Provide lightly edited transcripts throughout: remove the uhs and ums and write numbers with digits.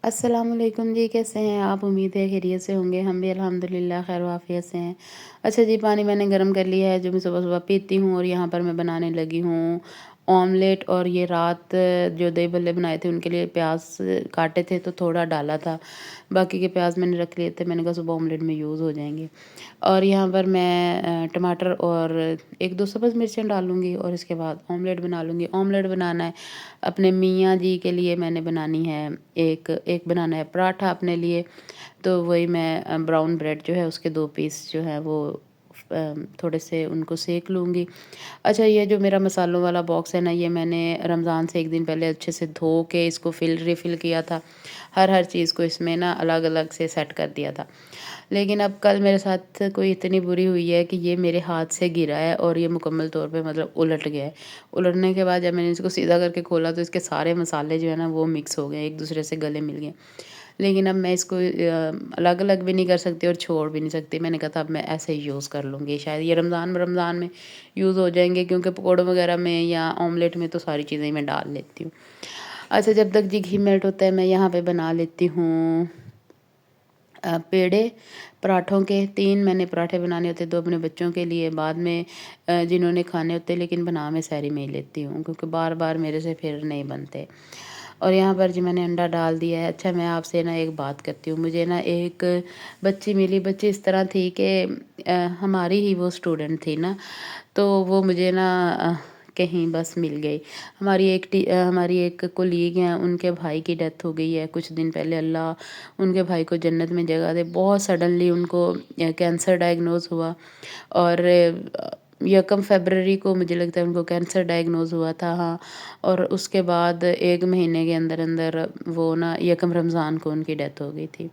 अस्सलाम वालेकुम जी, कैसे हैं आप? उम्मीद है खैरियत से होंगे। हम भी अल्हम्दुलिल्लाह खैर वाफ़ियत से हैं। अच्छा जी, पानी मैंने गर्म कर लिया है जो मैं सुबह-सुबह पीती हूँ और यहाँ पर मैं बनाने लगी हूँ ऑमलेट। और ये रात जो दही भल्ले बनाए थे उनके लिए प्याज़ काटे थे तो थोड़ा डाला था। बाकी के प्याज़ मैंने रख लिए थे, मैंने कहा सुबह ऑमलेट में यूज़ हो जाएँगे। और यहाँ पर मैं टमाटर और 1-2 सब्ज़ मिर्चें डालूँगी और इसके बाद ऑमलेट बना लूँगी। ऑमलेट बनाना है अपने मियाँ जी के लिए, मैंने बनानी है एक एक बनाना है पराठा अपने लिए। तो वही मैं ब्राउन ब्रेड जो है उसके 2 पीस जो हैं वो थोड़े से उनको सेक लूँगी। अच्छा, ये जो मेरा मसालों वाला बॉक्स है ना, ये मैंने रमज़ान से 1 दिन पहले अच्छे से धो के इसको रिफ़िल किया था। हर चीज़ को इसमें ना अलग-अलग से सेट कर दिया था। लेकिन अब कल मेरे साथ कोई इतनी बुरी हुई है कि ये मेरे हाथ से गिरा है और ये मुकम्मल तौर पे मतलब उलट गया है। उलटने के बाद जब मैंने इसको सीधा करके खोला तो इसके सारे मसाले जो है ना वो मिक्स हो गए, एक दूसरे से गले मिल गए। लेकिन अब मैं इसको अलग-अलग भी नहीं कर सकती और छोड़ भी नहीं सकती। मैंने कहा था अब मैं ऐसे ही यूज़ कर लूँगी, शायद ये रमज़ान में यूज़ हो जाएँगे क्योंकि पकौड़ों वगैरह में या ऑमलेट में तो सारी चीज़ें मैं डाल लेती हूँ। अच्छा, जब तक जी घी मेल्ट होता है मैं यहाँ पे बना लेती हूँ पेड़े पराठों के। 3 मैंने पराठे बनाने होते हैं, 2 अपने बच्चों के लिए, बाद में जिन्होंने खाने होते हैं, लेकिन बना मैं सहरी में ही लेती हूँ क्योंकि बार-बार मेरे से फिर नहीं बनते। और यहाँ पर जी मैंने अंडा डाल दिया है। अच्छा, मैं आपसे ना एक बात करती हूँ, मुझे ना एक बच्ची मिली। बच्ची इस तरह थी कि हमारी ही वो स्टूडेंट थी ना, तो वो मुझे ना कहीं बस मिल गई। हमारी एक कोलीग हैं, उनके भाई की डेथ हो गई है कुछ दिन पहले। अल्लाह उनके भाई को जन्नत में जगह दे। बहुत सडनली उनको कैंसर डायग्नोज़ हुआ और 1 फ़रवरी को मुझे लगता है उनको कैंसर डायग्नोज़ हुआ था। हाँ, और उसके बाद 1 महीने के अंदर-अंदर वो ना 1 रमज़ान को उनकी डेथ हो गई थी।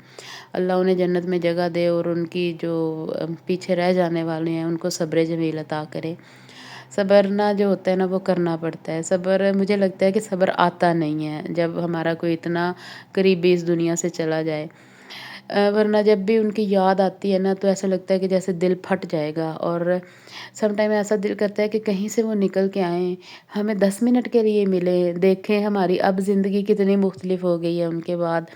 अल्लाह उन्हें जन्नत में जगह दे और उनकी जो पीछे रह जाने वाले हैं उनको सब्र जमील अता करे। सब्र ना जो होता है ना वो करना पड़ता है। सब्र, मुझे लगता है कि सब्र आता नहीं है जब हमारा कोई इतना करीबी इस दुनिया से चला जाए। वरना जब भी उनकी याद आती है ना तो ऐसा लगता है कि जैसे दिल फट जाएगा। और सम टाइम ऐसा दिल करता है कि कहीं से वो निकल के आएँ, हमें 10 मिनट के लिए मिलें, देखें हमारी अब ज़िंदगी कितनी मुख्तलिफ़ हो गई है उनके बाद।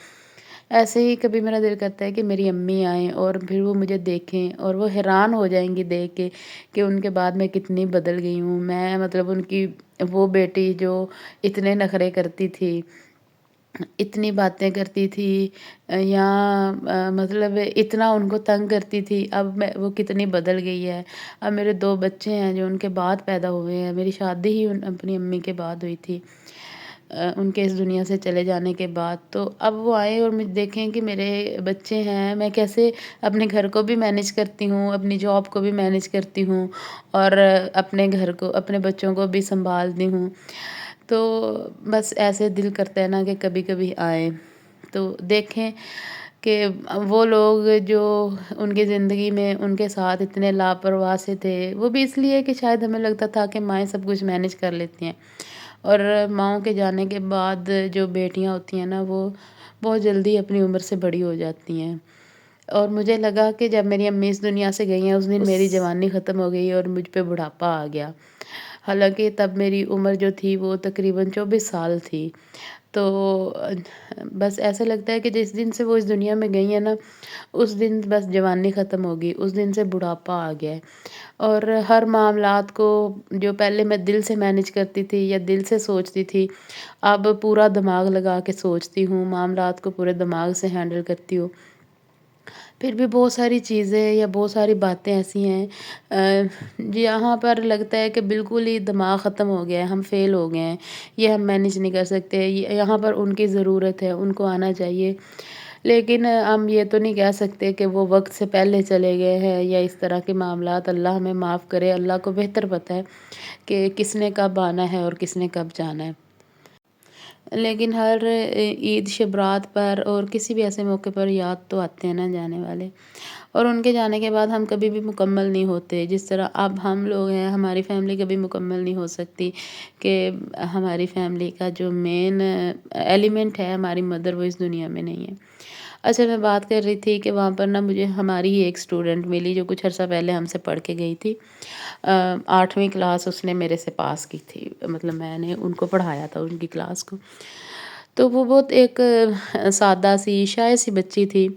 ऐसे ही कभी मेरा दिल करता है कि मेरी अम्मी आएँ और फिर वो मुझे देखें और वो हैरान हो जाएँगी देख के कि उनके बाद मैं कितनी बदल गई हूँ। मैं मतलब उनकी वो बेटी जो इतने नखरे करती थी, इतनी बातें करती थी, या मतलब इतना उनको तंग करती थी, अब मैं वो कितनी बदल गई है। अब मेरे 2 बच्चे हैं जो उनके बाद पैदा हुए हैं। मेरी शादी ही अपनी अम्मी के बाद हुई थी, उनके इस दुनिया से चले जाने के बाद। तो अब वो आए और मुझे देखें कि मेरे बच्चे हैं, मैं कैसे अपने घर को भी मैनेज करती हूँ, अपनी जॉब को भी मैनेज करती हूँ और अपने घर को, अपने बच्चों को भी सँभालती हूँ। तो बस ऐसे दिल करता है ना कि कभी-कभी आएँ, तो देखें कि वो लोग जो उनकी ज़िंदगी में उनके साथ इतने लापरवाह से थे, वो भी इसलिए कि शायद हमें लगता था कि माएँ सब कुछ मैनेज कर लेती हैं। और माँओं के जाने के बाद जो बेटियाँ होती हैं ना, वो बहुत जल्दी अपनी उम्र से बड़ी हो जाती हैं। और मुझे लगा कि जब मेरी अम्मी इस दुनिया से गई हैं, उस दिन मेरी उस जवानी ख़त्म हो गई और मुझ पे बुढ़ापा आ गया। हालाँकि तब मेरी उम्र जो थी वो तकरीबन 24 साल थी। तो बस ऐसा लगता है कि जिस दिन से वो इस दुनिया में गई हैं ना, उस दिन बस जवानी ख़त्म हो गई, उस दिन से बुढ़ापा आ गया है। और हर मामलात को जो पहले मैं दिल से मैनेज करती थी या दिल से सोचती थी, अब पूरा दिमाग लगा के सोचती हूँ, मामलात को पूरे दिमाग से हैंडल करती हूँ। फिर भी बहुत सारी चीज़ें या बहुत सारी बातें ऐसी हैं जहाँ पर लगता है कि बिल्कुल ही दिमाग ख़त्म हो गया है, हम फ़ेल हो गए हैं, ये हम मैनेज नहीं कर सकते, ये यहाँ पर उनकी ज़रूरत है, उनको आना चाहिए। लेकिन हम ये तो नहीं कह सकते कि वो वक़्त से पहले चले गए हैं या इस तरह के मामलात। अल्लाह हमें माफ़ करे, अल्लाह को बेहतर पता है कि किसने कब आना है और किसने कब जाना है। लेकिन हर ईद, शब-रात पर और किसी भी ऐसे मौके पर याद तो आते हैं ना जाने वाले। और उनके जाने के बाद हम कभी भी मुकम्मल नहीं होते। जिस तरह अब हम लोग हैं, हमारी फैमिली कभी मुकम्मल नहीं हो सकती कि हमारी फैमिली का जो मेन एलिमेंट है, हमारी मदर, वो इस दुनिया में नहीं है। अच्छा, मैं बात कर रही थी कि वहाँ पर ना मुझे हमारी ही एक स्टूडेंट मिली जो कुछ अर्सा पहले हमसे पढ़ के गई थी। 8वीं क्लास उसने मेरे से पास की थी, मतलब मैंने उनको पढ़ाया था उनकी क्लास को। तो वो बहुत एक सादा सी, शाय सी बच्ची थी।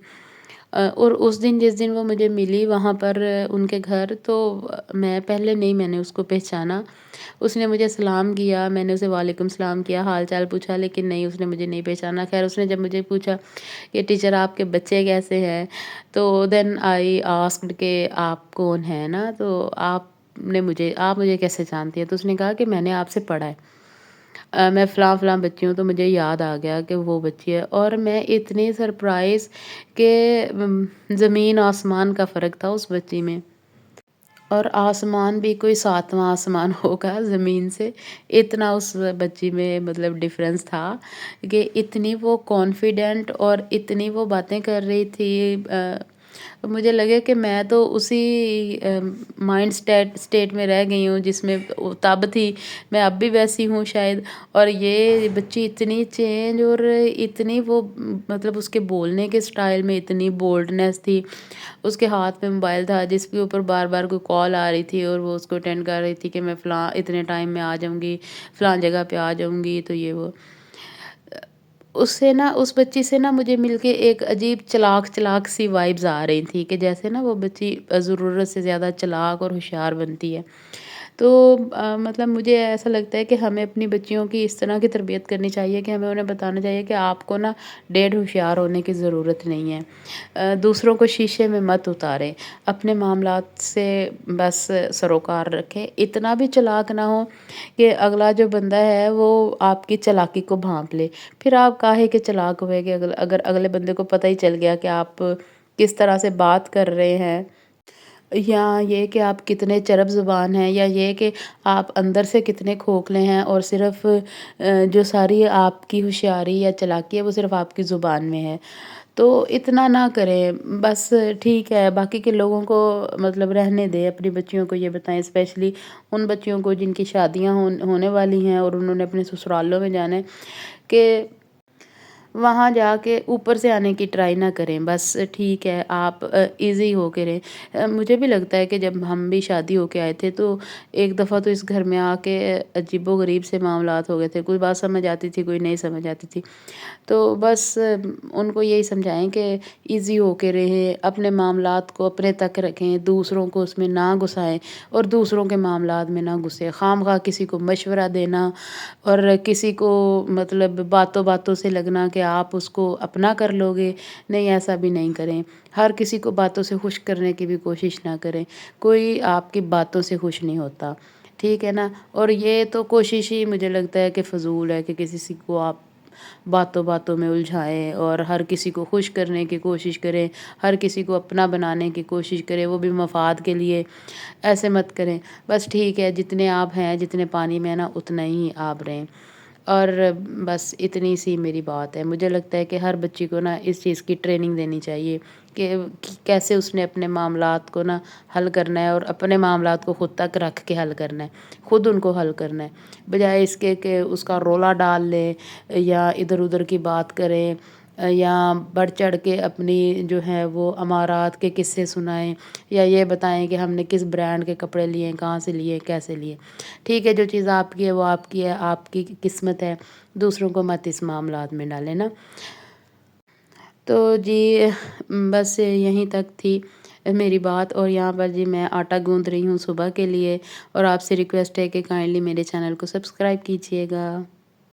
और उस दिन जिस दिन वो मुझे मिली वहाँ पर उनके घर, तो मैं पहले नहीं मैंने उसको पहचाना। उसने मुझे सलाम किया, मैंने उसे वालेकुम सलाम किया, हाल-चाल पूछा, लेकिन नहीं, उसने मुझे नहीं पहचाना। ख़ैर उसने जब मुझे पूछा कि टीचर आपके बच्चे कैसे हैं? तो देन आई आस्क्ड कि आप कौन हैं ना? तो आप मुझे कैसे जानती हैं? तो उसने कहा कि मैंने आपसे पढ़ा है। मैं फ़लाँ-फ़लाँ बच्ची हूँ, तो मुझे याद आ गया कि वो बच्ची है, और मैं इतनी सरप्राइज़ कि ज़मीन आसमान का फ़र्क था उस बच्ची में। और आसमान भी कोई 7वाँ आसमान होगा ज़मीन से, इतना उस बच्ची में मतलब डिफ़रेंस था कि इतनी वो कॉन्फिडेंट और इतनी वो बातें कर रही थी। मुझे लगे कि मैं तो उसी माइंड स्टेट में रह गई हूँ जिसमें वो तब थी, मैं अब भी वैसी हूँ शायद। और ये बच्ची इतनी चेंज, और इतनी वो मतलब उसके बोलने के स्टाइल में इतनी बोल्डनेस थी। उसके हाथ में मोबाइल था जिसके ऊपर बार-बार कोई कॉल आ रही थी, और वो उसको अटेंड कर रही थी कि मैं फ़लाँ इतने टाइम में आ जाऊँगी, फ़लाँ जगह पे आ जाऊँगी, तो ये वो। उससे ना उस बच्ची से ना मुझे मिलके एक अजीब चालाक-चालाक सी वाइब्स आ रही थी कि जैसे ना वो बच्ची ज़रूरत से ज़्यादा चालाक और होशियार बनती है। तो मतलब मुझे ऐसा लगता है कि हमें अपनी बच्चियों की इस तरह की तरबियत करनी चाहिए कि हमें उन्हें बताना चाहिए कि आपको ना डेढ़ होशियार होने की ज़रूरत नहीं है। दूसरों को शीशे में मत उतारें, अपने मामलात से बस सरोकार रखें। इतना भी चालाक ना हो कि अगला जो बंदा है वो आपकी चालाकी को भांप ले। फिर आप काहे के चालाक हुए कि अगर अगले बंदे को पता ही चल गया कि आप किस तरह से बात कर रहे हैं, या ये कि आप कितने चरब ज़ुबान हैं, या ये कि आप अंदर से कितने खोखले हैं, और सिर्फ़ जो सारी आपकी होशियारी या चालाकी है वो सिर्फ़ आपकी ज़ुबान में है। तो इतना ना करें, बस ठीक है, बाकी के लोगों को मतलब रहने दें, अपनी बच्चियों को ये बताएँ, स्पेशली उन बच्चियों को जिनकी शादियाँ होने वाली हैं और उन्होंने अपने ससुरालों में जाना है, कि वहाँ जाके ऊपर से आने की ट्राई ना करें। बस ठीक है, आप ईज़ी होके रहें। मुझे भी लगता है कि जब हम भी शादी होके आए थे, तो एक दफ़ा तो इस घर में आके अजीबो-गरीब से मामलात हो गए थे। कोई बात समझ आती थी, कोई नहीं समझ आती थी। तो बस उनको यही समझाएँ कि ईज़ी होके रहें, अपने मामलात को अपने तक रखें, दूसरों को उसमें ना घुसाएँ, और दूसरों के मामलात में ना घुसें। ख़ामख़ाह किसी को मशवरा देना, और किसी को मतलब बातों-बातों से लगना कि आप उसको अपना कर लोगे, नहीं, ऐसा भी नहीं करें। हर किसी को बातों से खुश करने की भी कोशिश ना करें। कोई आपकी बातों से खुश नहीं होता, ठीक है ना? और ये तो कोशिश ही मुझे लगता है कि फ़िज़ूल है कि किसी को आप बातों-बातों में उलझाएँ और हर किसी को खुश करने की कोशिश करें, हर किसी को अपना बनाने की कोशिश करें, वो भी मफ़ाद के लिए। ऐसे मत करें। बस ठीक है, जितने आप हैं, जितने पानी में हैं ना, उतना ही आप रहें। और बस इतनी सी मेरी बात है। मुझे लगता है कि हर बच्ची को ना इस चीज़ की ट्रेनिंग देनी चाहिए कि कैसे उसने अपने मामलात को ना हल करना है, और अपने मामलात को खुद तक रख के हल करना है, खुद उनको हल करना है। बजाय इसके कि उसका रोला डाल लें, या इधर-उधर की बात करें, या बढ़-चढ़ के अपनी जो है वो अमारात के किस्से सुनाएँ, या ये बताएँ कि हमने किस ब्रांड के कपड़े लिए, कहाँ से लिए, कैसे लिए। ठीक है, जो चीज़ आपकी है वो आपकी है, आपकी किस्मत है, दूसरों को मत इस मामलात में डालें ना। तो जी बस यहीं तक थी मेरी बात, और यहाँ पर जी मैं आटा गूँथ रही हूँ सुबह के लिए, और आपसे रिक्वेस्ट है कि काइंडली मेरे चैनल को सब्सक्राइब कीजिएगा।